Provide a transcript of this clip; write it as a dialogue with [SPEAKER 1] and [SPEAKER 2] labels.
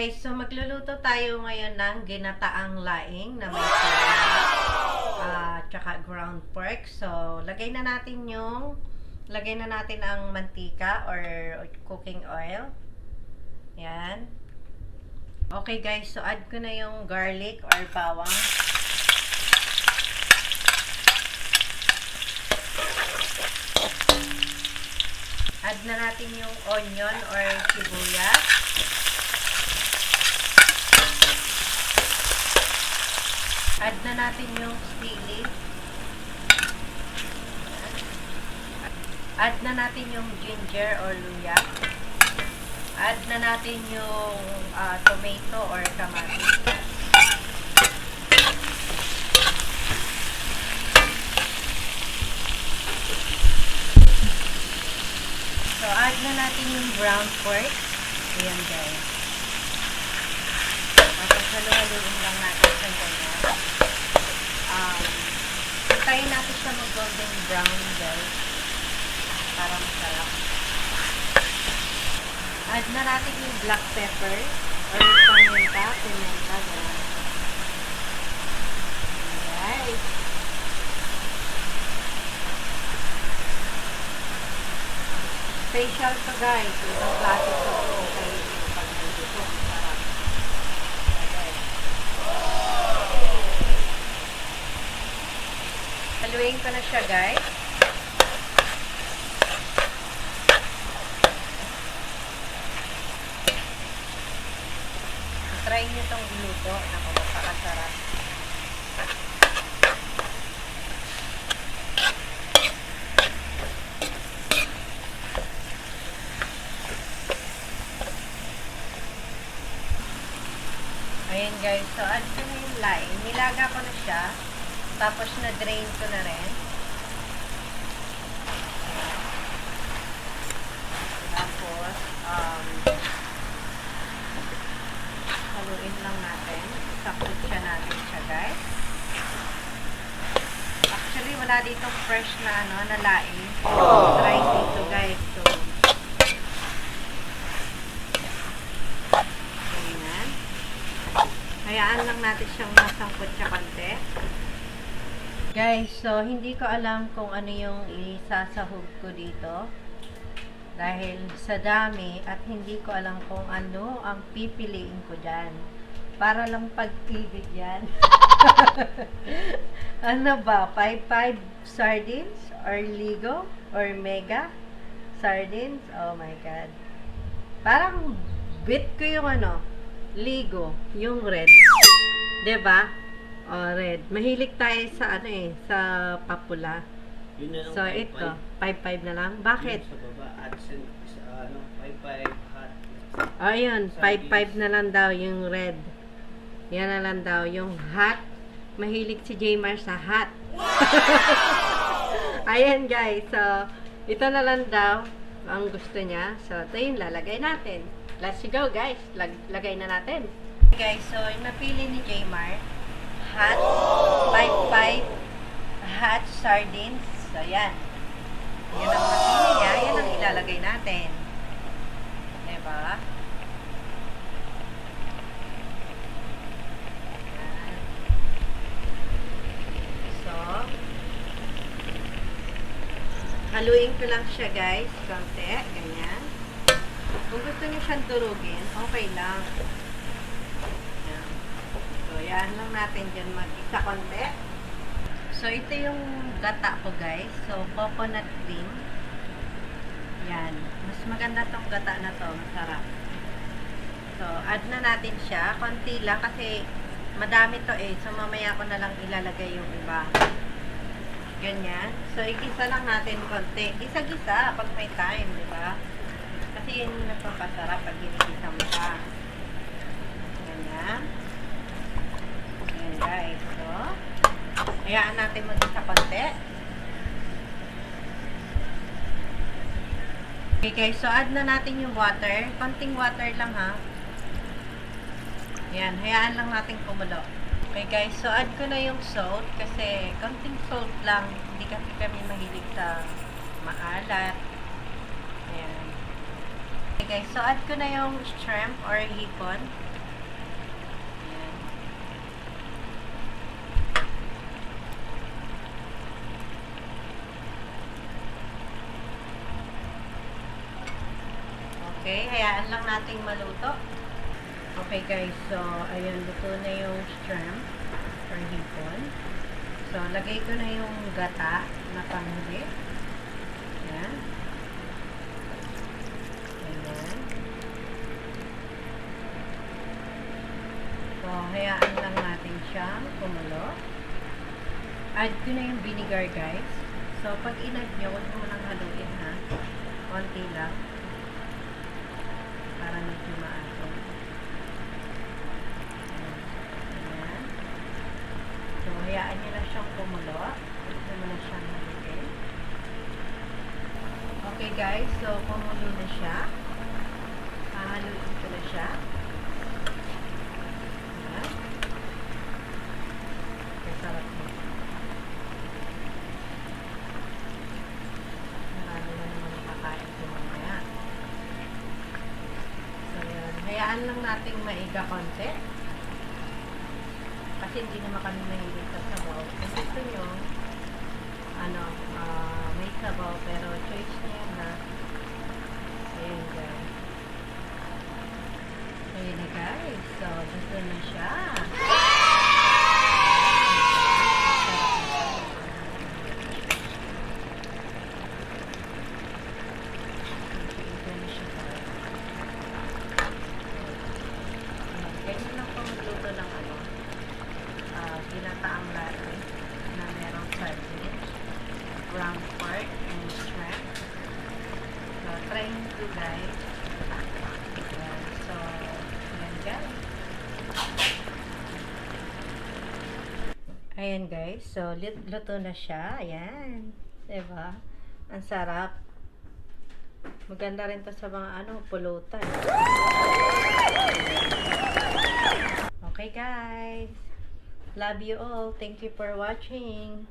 [SPEAKER 1] Okay, so magluluto tayo ngayon ng ginataang laing na may sardinas, tsaka ground pork. So, lagay na natin ang mantika or cooking oil. Yan. Okay guys, so add ko na yung garlic or bawang. Add na natin yung onion or sibuyas. Add na natin yung sili. Add na natin yung ginger or luya. Add na natin yung tomato or kamatis. So, add na natin yung ground pork. Ayan guys. Tapos haluin lang natin sa ganyan. Hintayin natin siya mag-golden brown guys. Para masarap. Add na natin yung black pepper or pimenta. Ganyan. Alright. Special to guys. Ibang klase to. Okay. Pag nandito. Masarap. Okay. Haluin ko na siya guys. Try nyo itong iluto. Naku, magpakasarap. Ayan guys, so add ko na yung laing. Nilaga ko na siya. Tapos na-drain ko na rin. Tapos, haluin lang natin. Sakot siya natin siya guys. Actually, wala ditong fresh na na laing. Try dito guys. So, ganyan. Hayaan lang natin siyang masangkot siya konti. Guys, so hindi ko alam kung ano yung isasahog ko dito. Dahil sa dami at hindi ko alam kung ano ang pipiliin ko dyan. Para lang pag-ibig yan. Ano ba? 5-5 sardines? Or ligo? Or mega sardines? Oh my God. Parang bit ko yung ligo. Yung red. Diba? Oh, red. Mahilig tayo sa sa papula. So, ito. 5-5 na lang. Bakit?
[SPEAKER 2] Sa baba, at sa 5-5 hot.
[SPEAKER 1] Oh, yun. 5-5 na lang daw yung red. Yan na lang daw. Yung hot. Mahilig si Jaymar sa hot. Ayan, guys. So, ito na lang daw ang gusto niya. So, ito yung lalagay natin. Let's go, guys. Lagay na natin. Guys, so, yung napili ni Jaymar, hot, 5-5 hot sardines. So, yan. Yan ang napili niya. Yan ang ilalagay natin. Diba? Yan. So, haluin ko lang siya, guys. Konti. Ganyan. Kung gusto niyo siyang durugin, okay lang. Yan. So, yan lang natin dyan mag-isa konti. So, ito yung gata ko guys. So, coconut cream. Yan. Mas maganda tong gata na to. Masarap. So, add na natin siya. Konti lang kasi madami to So, mamaya ko na lang ilalagay yung iba. Ganyan. So, igisa lang natin konti. Gisa-gisa pag may time, di ba? Kasi yun yung nagpapasarap pag ginigisa mo siya. Ganyan. Ganyan guys. So, hayaan natin mag-isa konti. Okay guys, so add na natin yung water. Konting water lang ha. Yan, hayaan lang natin kumulo. Okay guys, so add ko na yung salt kasi konting salt lang. Hindi kasi kami mahilig sa maalat. Ayan. Okay guys, so add ko na yung shrimp or hipon. Okay, hayaan lang nating maluto. Okay guys, so ayun, luto na yung shrimp or hipon. So, lagay ko na yung gata na panghuli. Ayan. Ayan. So, hayaan lang natin siyang kumulo. Add ko na yung vinegar guys. So, pag in-add nyo, huwag mo nang haluin ha. Konti lang. Para medyo maasin. Ayan. So, hayaan nyo na siyang kumulo. Huwag mo na siyang haluin. Okay guys, so kumulo na siya. Hahaluin ko na siya. Ayan. Okay, sarap na. Marami na naman nakakain ko mamaya. So, yan. Hayaan lang nating maiga konti. Kasi hindi naman kami mahilig sa sabaw. Kung gusto nyo, may sabaw, pero choice nyo yan na. Ayan guys. Ayan na guys. So, gusto na siya. Ganyan lang po magluto ng ginataang laing na merong sardines, ground pork, and shrimp. So, try nyo to guys. Ayan. So, ayan guys. Ayan guys. So, luto na siya. Ayan. Diba? Ang sarap. Maganda rin to sa mga pulutan. Okay guys. Love you all. Thank you for watching.